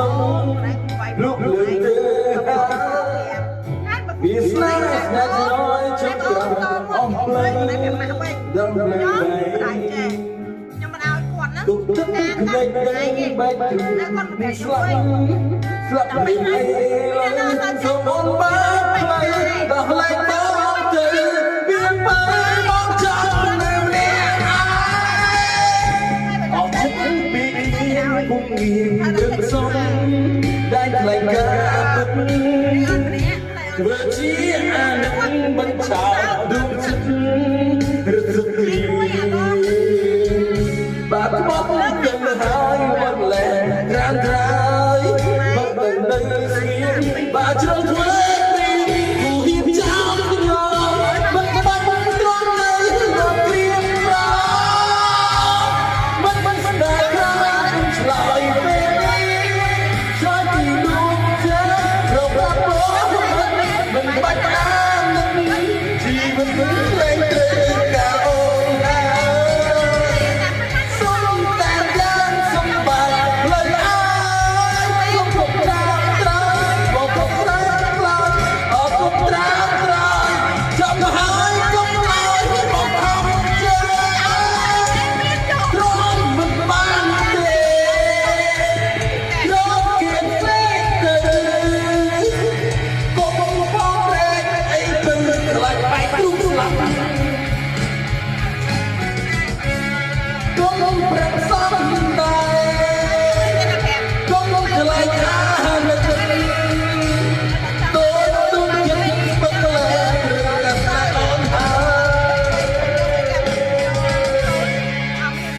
នំលោកលឿនទៅវាស្នេហ៍ស្នេហ៍ឆ្លើយជិតក្រអស់ផ្លូវដំណើរខ្ញុំមិនឲ្យគាត់ណាទុកទឹកដេកដេកបែកពីស្លាប់ស្លាប់ពីអីសូមអូនបានផ្លូវដល់ឡែកមកទៅវាបើមកចាំនៅនេះអស់ជិតពីគុំងៀមរឹកសុំได้ថ្លៃការពិតធ្វើជាអានឹងបញ្ឆោតដួងចិត្តរឹករឹកបាត់បង់ទាំងហើយមកលែងក្រានក្រោយបាត់ទៅស្ងៀមបាជ្រុលធ្វើ